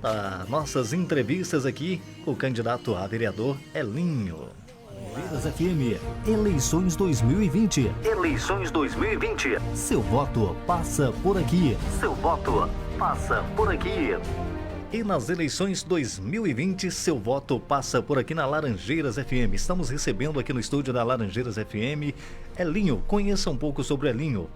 das nossas entrevistas aqui com o candidato a vereador Elinho. Laranjeiras FM, eleições 2020. Eleições 2020. Seu voto passa por aqui. Seu voto passa por aqui. E nas eleições 2020, seu voto passa por aqui na Laranjeiras FM. Estamos recebendo aqui no estúdio da Laranjeiras FM Elinho. Conheça um pouco sobre Elinho.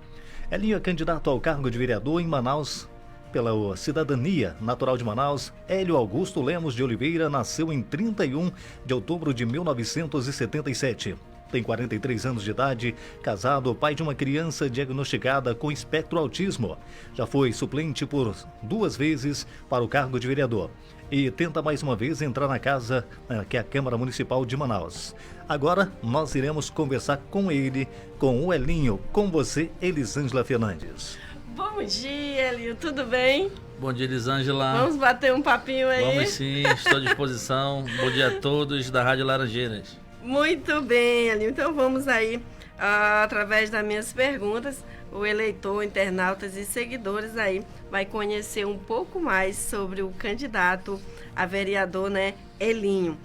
Elinho é candidato ao cargo de vereador em Manaus pela cidadania natural de Manaus. Hélio Augusto Lemos de Oliveira nasceu em 31 de outubro de 1977. Tem 43 anos de idade, casado, pai de uma criança diagnosticada com espectro autismo. Já foi suplente por 2 vezes para o cargo de vereador. E tenta mais uma vez entrar na casa, que é a Câmara Municipal de Manaus. Agora nós iremos conversar com ele, com o Elinho, com você, Elisângela Fernandes. Bom dia, Elinho, tudo bem? Bom dia, Elisângela. Vamos bater um papinho aí? Vamos sim, estou à disposição. Bom dia a todos da Rádio Laranjeiras. Muito bem, Elinho. Então vamos aí, através das minhas perguntas, o eleitor, internautas e seguidores aí vai conhecer um pouco mais sobre o candidato a vereador, né, Elinho.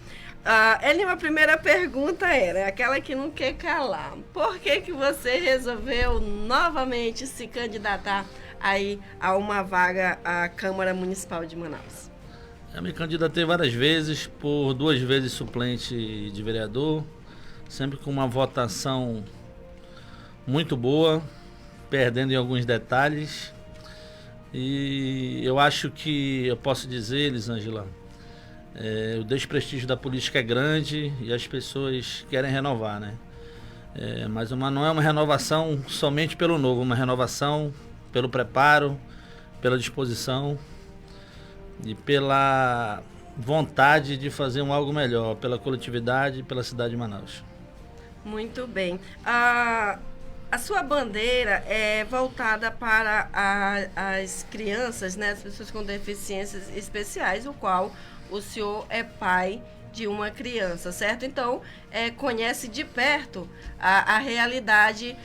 Elinho, a primeira pergunta era aquela que não quer calar. Por que você resolveu novamente se candidatar aí a uma vaga à Câmara Municipal de Manaus? Eu me candidatei várias vezes, por 2 vezes suplente de vereador, sempre com uma votação muito boa, perdendo em alguns detalhes. E eu acho que eu posso dizer, Elisângela, o desprestígio da política é grande e as pessoas querem renovar, né? Mas não é uma renovação somente pelo novo, uma renovação pelo preparo, pela disposição e pela vontade de fazer algo melhor, pela coletividade e pela cidade de Manaus. Muito bem. A sua bandeira é voltada para as crianças, né, as pessoas com deficiências especiais, o qual o senhor é pai de uma criança, certo? Então, conhece de perto a realidade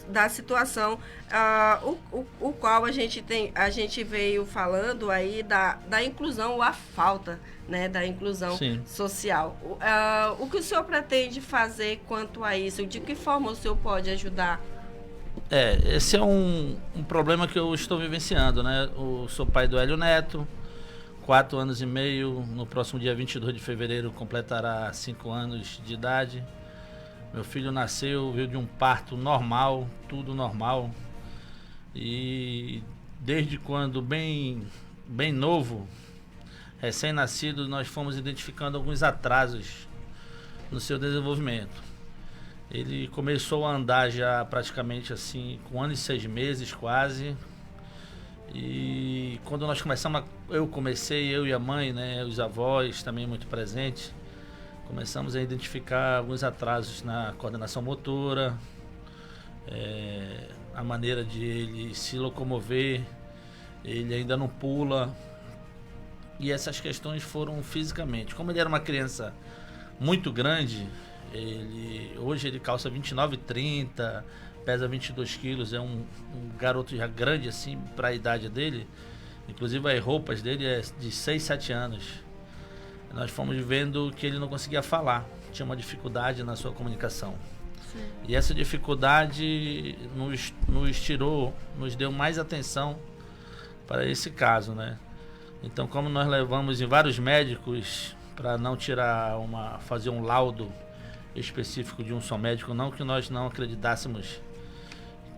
da situação, o qual a gente veio falando aí da inclusão, ou a falta, né, da inclusão Sim. social. O que o senhor pretende fazer quanto a isso? De que forma o senhor pode ajudar? Esse é um problema que eu estou vivenciando, né? Eu sou pai do Hélio Neto, 4 anos e meio, no próximo dia 22 de fevereiro completará 5 anos de idade. Meu filho veio de um parto normal, tudo normal. E desde quando bem novo, recém-nascido, nós fomos identificando alguns atrasos no seu desenvolvimento. Ele começou a andar já praticamente assim, com 1 ano e 6 meses quase. E quando nós eu e a mãe, né, os avós também muito presentes, começamos a identificar alguns atrasos na coordenação motora, a maneira de ele se locomover, ele ainda não pula, e essas questões foram fisicamente. Como ele era uma criança muito grande, hoje ele calça 29,30, pesa 22 quilos, é um garoto já grande assim para a idade dele. Inclusive as roupas dele é de 6, 7 anos. Nós fomos vendo que ele não conseguia falar, tinha uma dificuldade na sua comunicação. Sim. E essa dificuldade nos deu mais atenção para esse caso, né? Então, como nós levamos em vários médicos para não fazer um laudo específico de um só médico, não que nós não acreditássemos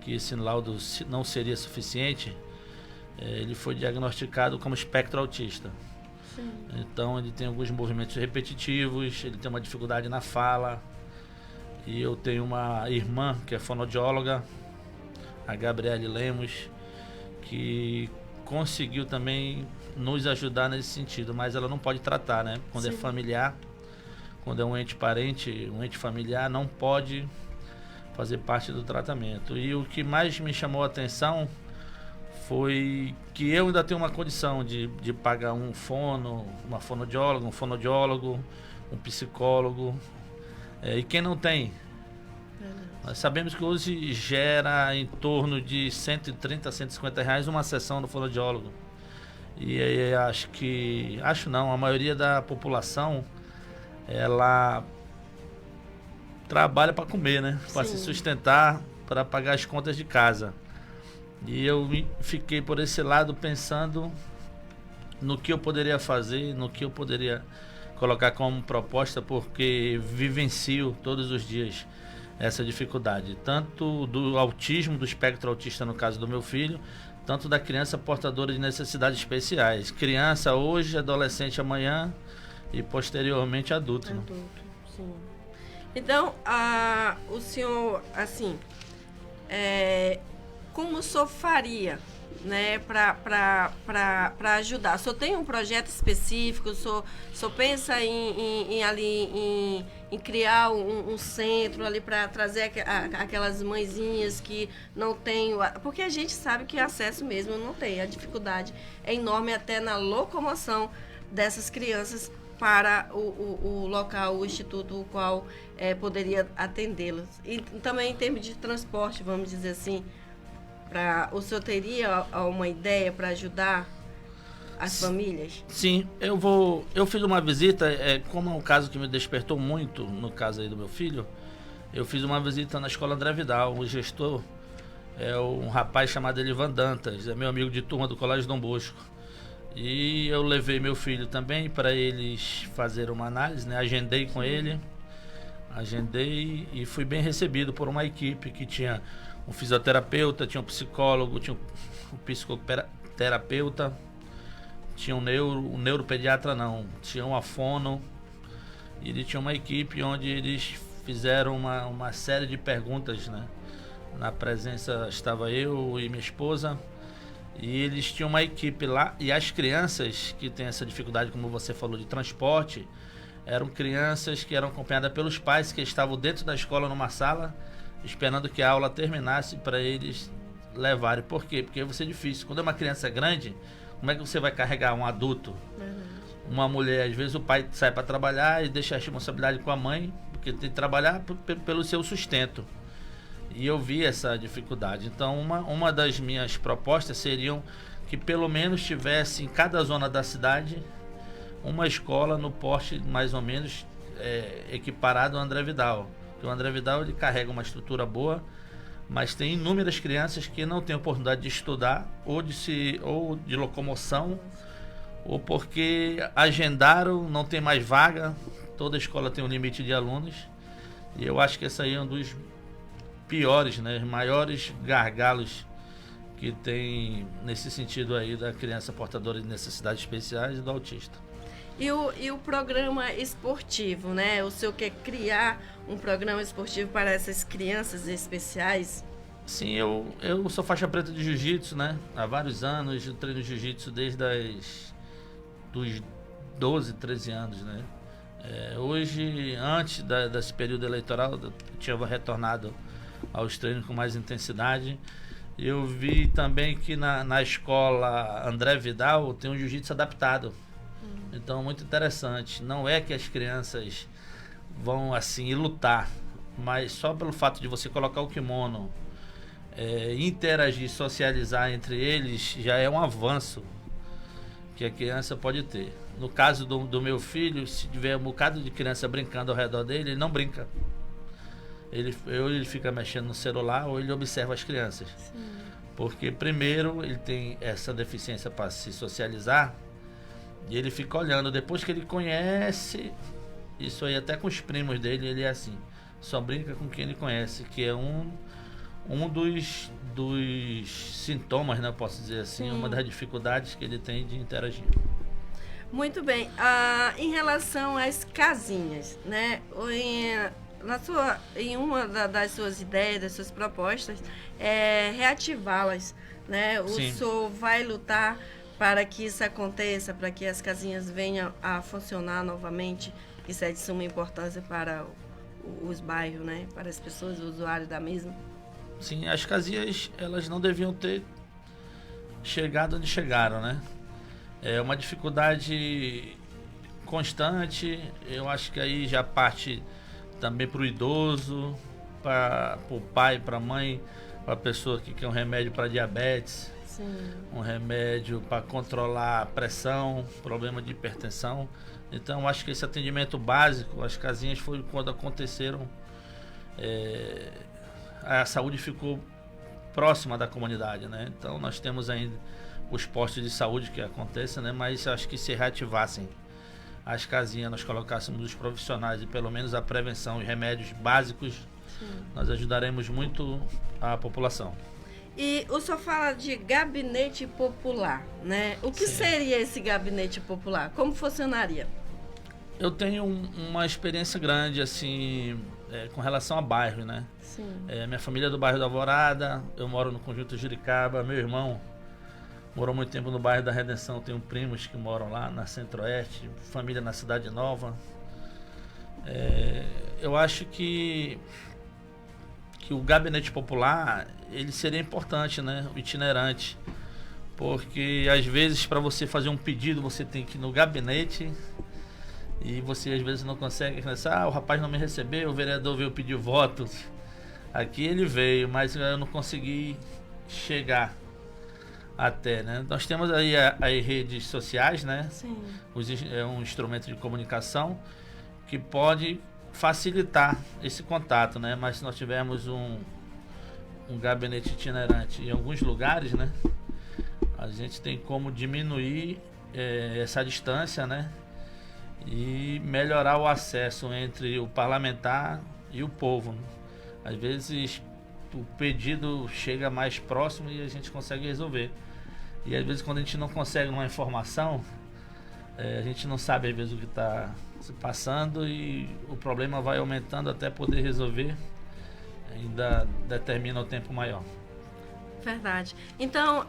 que esse laudo não seria suficiente, ele foi diagnosticado como espectro autista. Sim. Então ele tem alguns movimentos repetitivos, ele tem uma dificuldade na fala, e eu tenho uma irmã que é fonoaudióloga, a Gabriele Lemos, que conseguiu também nos ajudar nesse sentido, mas ela não pode tratar, né? Quando Sim. é familiar, quando é um ente parente, um ente familiar, não pode fazer parte do tratamento. E o que mais me chamou a atenção foi que eu ainda tenho uma condição de pagar uma fonoaudióloga, um fonoaudiólogo, um psicólogo, e quem não tem? Nós sabemos que hoje gera em torno de R$130 a R$150 uma sessão do fonoaudiólogo. E aí acho não, a maioria da população, ela trabalha para comer, né? Para se sustentar, para pagar as contas de casa. E eu fiquei por esse lado pensando no que eu poderia fazer, no que eu poderia colocar como proposta, porque vivencio todos os dias essa dificuldade, tanto do autismo, do espectro autista no caso do meu filho, tanto da criança portadora de necessidades especiais. Criança hoje, adolescente amanhã e posteriormente adulto. Né? Sim. Então, o senhor, assim, como o senhor faria, né, para ajudar? O senhor tem um projeto específico? O senhor pensa em criar um centro ali para trazer aquelas mãezinhas que não têm... Porque a gente sabe que acesso mesmo não tem. A dificuldade é enorme até na locomoção dessas crianças para o local, o instituto, o qual poderia atendê-las. E também em termos de transporte, vamos dizer assim, o senhor teria uma ideia para ajudar as famílias? Sim, eu fiz uma visita, como é um caso que me despertou muito, no caso aí do meu filho, eu fiz uma visita na escola André Vidal. O gestor é um rapaz chamado Elivan Dantas, é meu amigo de turma do Colégio Dom Bosco. E eu levei meu filho também para eles fazerem uma análise, né? Agendei com ele, e fui bem recebido por uma equipe que tinha um fisioterapeuta, tinha um psicólogo, tinha um psicoterapeuta, tinha um neuropediatra não, tinha uma fono, e ele tinha uma equipe onde eles fizeram uma série de perguntas, né? Na presença estava eu e minha esposa, e eles tinham uma equipe lá, e as crianças que têm essa dificuldade, como você falou, de transporte, eram crianças que eram acompanhadas pelos pais que estavam dentro da escola numa sala, esperando que a aula terminasse para eles levarem. Por quê? Porque vai ser difícil. Quando é uma criança grande, como é que você vai carregar um adulto? Uma mulher, às vezes o pai sai para trabalhar e deixa a responsabilidade com a mãe, porque tem que trabalhar pelo seu sustento. E eu vi essa dificuldade. Então, uma das minhas propostas seriam que pelo menos tivesse em cada zona da cidade uma escola no porte mais ou menos equiparado ao André Vidal. Porque o André Vidal ele carrega uma estrutura boa, mas tem inúmeras crianças que não têm oportunidade de estudar ou de locomoção, ou porque agendaram, não tem mais vaga. Toda escola tem um limite de alunos. E eu acho que esse aí é um dos piores, né, maiores gargalos que tem nesse sentido aí da criança portadora de necessidades especiais e do autista. E o programa esportivo, né? O senhor quer criar um programa esportivo para essas crianças especiais? Sim, eu sou faixa preta de jiu-jitsu, né? Há vários anos, eu treino jiu-jitsu desde dos 12, 13 anos, né? Hoje, antes desse período eleitoral, eu tinha retornado aos treinos com mais intensidade. Eu vi também que na escola André Vidal tem um jiu-jitsu adaptado. Então, muito interessante. Não é que as crianças vão assim lutar, mas só pelo fato de você colocar o kimono, interagir, socializar entre eles, já é um avanço que a criança pode ter. No caso do meu filho, se tiver um bocado de criança brincando ao redor dele, ele não brinca. Ele fica mexendo no celular ou ele observa as crianças. Sim. Porque primeiro ele tem essa deficiência para se socializar e ele fica olhando. Depois que ele conhece, isso aí até com os primos dele, ele é assim, só brinca com quem ele conhece, que é um dos sintomas, né, eu posso dizer assim. Sim. Uma das dificuldades que ele tem de interagir. Muito bem. Em relação às casinhas, né, em uma das suas ideias, das suas propostas, reativá-las, né? O senhor vai lutar para que isso aconteça, para que as casinhas venham a funcionar novamente. Isso é de suma importância para os bairros, né? Para as pessoas, os usuários da mesma. Sim, as casinhas, elas não deviam ter chegado onde chegaram, né? É uma dificuldade constante. Eu acho que aí já parte também para o idoso, para o pai, para a mãe, para a pessoa que quer um remédio para diabetes. Sim. um remédio para controlar a pressão, problema de hipertensão. Então, acho que esse atendimento básico, as casinhas, foi quando aconteceram, a saúde ficou próxima da comunidade, né? Então, nós temos ainda os postos de saúde que acontecem, né? Mas acho que se reativassem as casinhas, nós colocássemos os profissionais e pelo menos a prevenção e remédios básicos, sim, nós ajudaremos muito a população. E o senhor fala de gabinete popular, né? O que, sim, seria esse gabinete popular? Como funcionaria? Eu tenho uma experiência grande, assim, com relação a bairro, né? Sim. Minha família é do bairro da Alvorada, eu moro no Conjunto Juricaba, meu irmão morou muito tempo no bairro da Redenção, tenho primos que moram lá na Centro-Oeste, família na Cidade Nova. Eu acho que o gabinete popular, ele seria importante, né? O itinerante, porque às vezes para você fazer um pedido você tem que ir no gabinete e você às vezes não consegue pensar, o rapaz não me recebeu, o vereador veio pedir voto, aqui ele veio, mas eu não consegui chegar até, né? Nós temos aí as redes sociais, né? Sim. É um instrumento de comunicação que pode facilitar esse contato, né? Mas se nós tivermos um gabinete itinerante em alguns lugares, né? A gente tem como diminuir essa distância, né? E melhorar o acesso entre o parlamentar e o povo, né? Às vezes o pedido chega mais próximo e a gente consegue resolver. E às vezes quando a gente não consegue uma informação, a gente não sabe às vezes o que está se passando e o problema vai aumentando até poder resolver, ainda determina o tempo maior. Verdade. Então,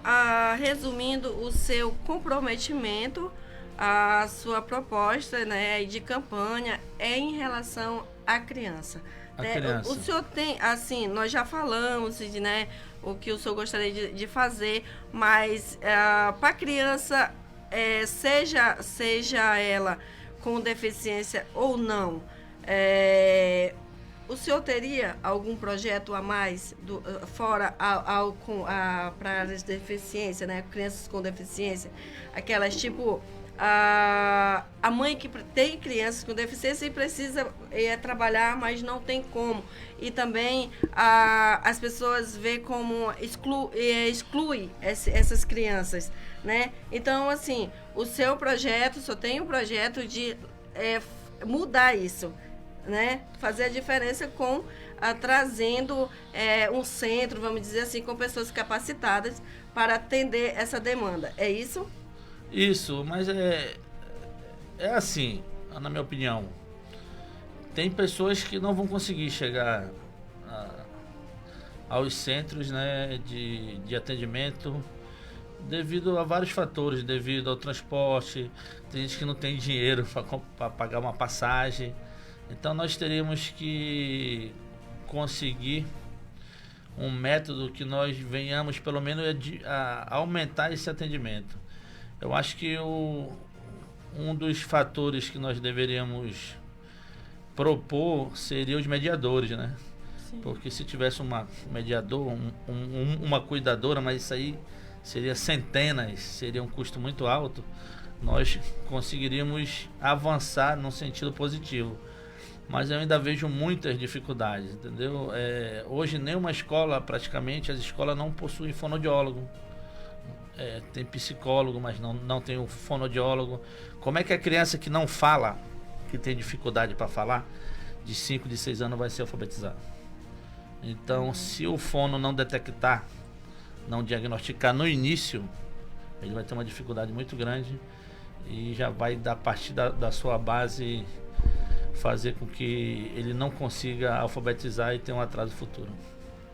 resumindo, o seu comprometimento, a sua proposta, né, de campanha é em relação à criança. criança. O senhor tem, assim, nós já falamos, né, o que o senhor gostaria de fazer, mas para a criança, seja ela com deficiência ou não, o senhor teria algum projeto a mais fora para as deficiências, né, crianças com deficiência, aquelas tipo a mãe que tem crianças com deficiência e precisa trabalhar, mas não tem como. E também as pessoas veem como exclui essas crianças, né? Então, assim, o senhor tem um projeto de mudar isso, né? Fazer a diferença trazendo um centro, vamos dizer assim, com pessoas capacitadas para atender essa demanda. É isso? Isso, mas é assim, na minha opinião, tem pessoas que não vão conseguir chegar aos centros, né, de atendimento devido a vários fatores, devido ao transporte, tem gente que não tem dinheiro para pagar uma passagem, então nós teríamos que conseguir um método que nós venhamos pelo menos a aumentar esse atendimento. Eu acho que um dos fatores que nós deveríamos propor seria os mediadores, né? Sim. Porque se tivesse uma mediador, uma cuidadora, mas isso aí seria centenas, seria um custo muito alto, nós conseguiríamos avançar num sentido positivo. Mas eu ainda vejo muitas dificuldades, entendeu? Hoje nenhuma escola, praticamente, as escolas não possuem fonoaudiólogo. Tem psicólogo, mas não tem o fonoaudiólogo. Como é que a criança que não fala, que tem dificuldade para falar, de 5, de 6 anos vai ser alfabetizada? Então, se o fono não detectar, não diagnosticar no início, ele vai ter uma dificuldade muito grande e já vai dar partir da sua base fazer com que ele não consiga alfabetizar e ter um atraso futuro.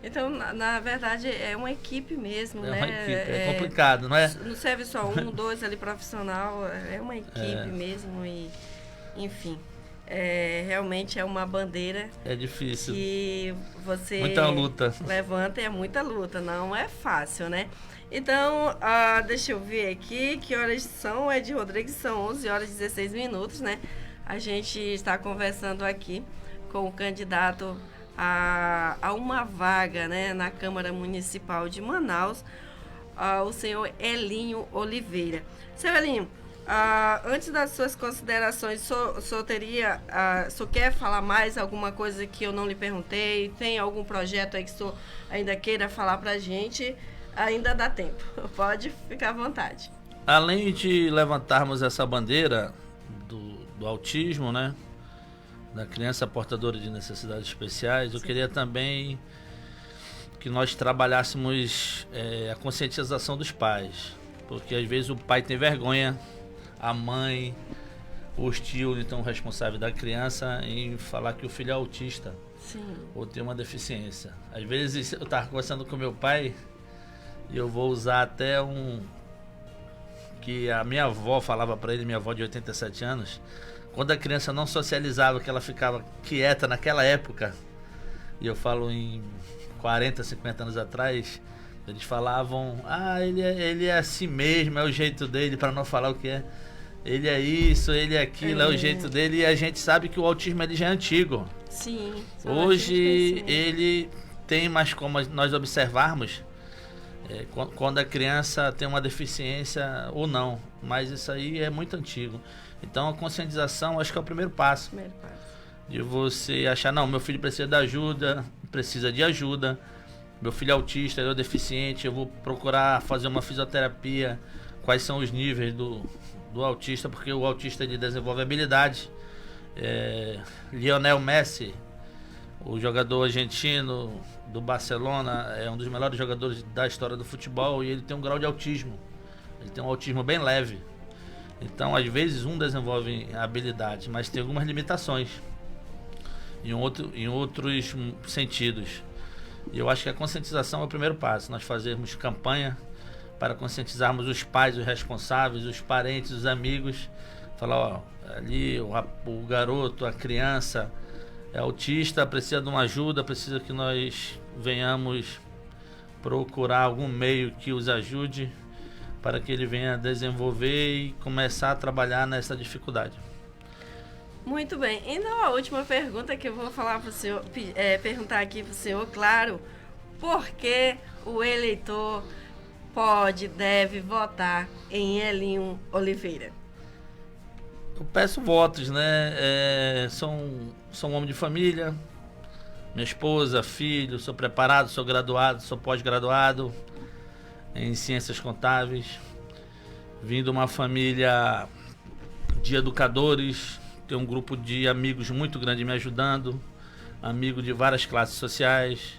Então, na verdade, é uma equipe mesmo, né? É uma equipe, é complicado, não é? Não serve só 1, 2 ali profissional, é uma equipe mesmo e, enfim, realmente é uma bandeira. É difícil. Que você muita luta. Levanta, é muita luta, não é fácil, né? Então, deixa eu ver aqui, que horas são? Ed Rodrigues, são 11 horas e 16 minutos, né? A gente está conversando aqui com o candidato a uma vaga, né, na Câmara Municipal de Manaus, o senhor Elinho Oliveira. Seu Elinho, antes das suas considerações, o senhor quer falar mais alguma coisa que eu não lhe perguntei? Tem algum projeto aí que o senhor ainda queira falar para a gente? Ainda dá tempo, pode ficar à vontade. Além de levantarmos essa bandeira do autismo, né, da criança portadora de necessidades especiais, eu queria também que nós trabalhássemos a conscientização dos pais, porque às vezes o pai tem vergonha, a mãe, os tios, então responsável da criança, em falar que o filho é autista. Sim. Ou tem uma deficiência. Às vezes eu estava conversando com meu pai e eu vou usar até que a minha avó falava para ele, minha avó de 87 anos, quando a criança não socializava, que ela ficava quieta naquela época, e eu falo em 40, 50 anos atrás, eles falavam, ele é assim mesmo, é o jeito dele, para não falar o que é. Ele é isso, ele é aquilo, é o jeito dele, e a gente sabe que o autismo ele já é antigo. Sim. Hoje ele tem mais como nós observarmos quando a criança tem uma deficiência ou não, mas isso aí é muito antigo. Então a conscientização acho que é o primeiro passo. De você achar, não, meu filho precisa de ajuda, meu filho é autista, ele é deficiente, eu vou procurar fazer uma fisioterapia, quais são os níveis do autista, porque o autista ele desenvolve habilidade. Lionel Messi, o jogador argentino do Barcelona, é um dos melhores jogadores da história do futebol, e ele tem um grau de autismo, ele tem um autismo bem leve. Então às vezes desenvolve habilidade, mas tem algumas limitações em outros sentidos. E eu acho que a conscientização é o primeiro passo, nós fazermos campanha para conscientizarmos os pais, os responsáveis, os parentes, os amigos, falar, ali o garoto, a criança é autista, precisa de uma ajuda, precisa que nós venhamos procurar algum meio que os ajude para que ele venha desenvolver e começar a trabalhar nessa dificuldade. Muito bem. Então a última pergunta que eu vou falar para o senhor, perguntar aqui para o senhor, claro, por que o eleitor deve votar em Elinho Oliveira? Eu peço votos, né? Sou um homem de família, minha esposa, filho, sou preparado, sou graduado, sou pós-graduado em ciências contábeis, vim de uma família de educadores, tenho um grupo de amigos muito grande me ajudando, amigo de várias classes sociais,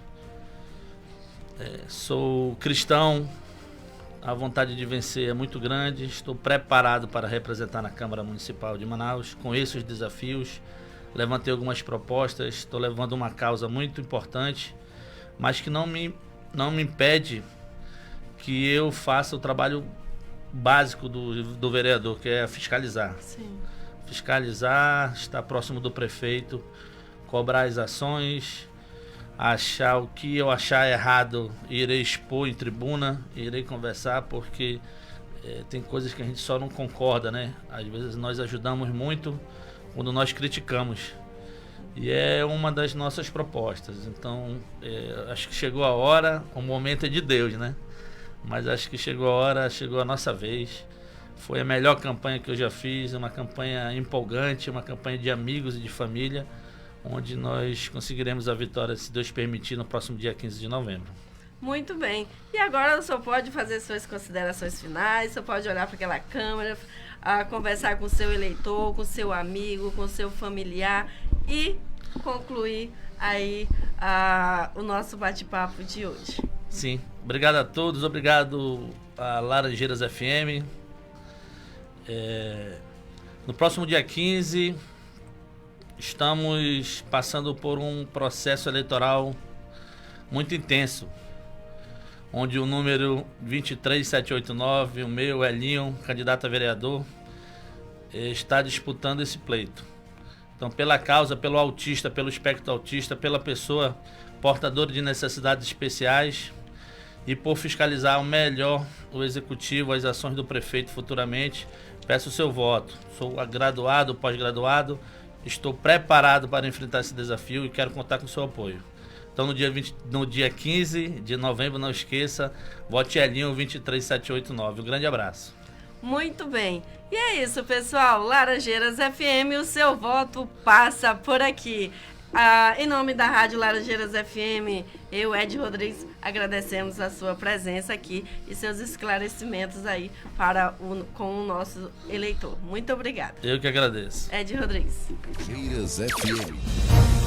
sou cristão, a vontade de vencer é muito grande, estou preparado para representar na Câmara Municipal de Manaus, conheço os desafios, levantei algumas propostas, estou levando uma causa muito importante, mas que não me impede que eu faça o trabalho básico do vereador, que é fiscalizar. Sim. Fiscalizar, estar próximo do prefeito, cobrar as ações, achar o que eu achar errado, irei expor em tribuna, irei conversar, porque tem coisas que a gente só não concorda, né? Às vezes nós ajudamos muito quando nós criticamos. E é uma das nossas propostas. Então, acho que chegou a hora, o momento é de Deus, né? Mas acho que chegou a hora, chegou a nossa vez. Foi a melhor campanha que eu já fiz, uma campanha empolgante, uma campanha de amigos e de família, onde nós conseguiremos a vitória, se Deus permitir, no próximo dia 15 de novembro. Muito bem. E agora o senhor pode fazer suas considerações finais, o senhor pode olhar para aquela câmera, conversar com o seu eleitor, com o seu amigo, com o seu familiar e concluir aí o nosso bate-papo de hoje. Sim. Obrigado a todos, obrigado a Laranjeiras FM. No próximo dia 15, estamos passando por um processo eleitoral muito intenso, onde o número 23789, o meu, Elinho, candidato a vereador, está disputando esse pleito. Então, pela causa, pelo autista, pelo espectro autista, pela pessoa portadora de necessidades especiais e por fiscalizar o melhor o executivo, as ações do prefeito futuramente, peço o seu voto. Sou graduado, pós-graduado, estou preparado para enfrentar esse desafio e quero contar com o seu apoio. Então no dia 15 de novembro, não esqueça, vote Elinho 23789. Um grande abraço. Muito bem. E é isso, pessoal. Laranjeiras FM, o seu voto passa por aqui. Em nome da Rádio Laranjeiras FM, eu, Ed Rodrigues, agradecemos a sua presença aqui e seus esclarecimentos aí com o nosso eleitor. Muito obrigada. Eu que agradeço. Ed Rodrigues. Laranjeiras FM.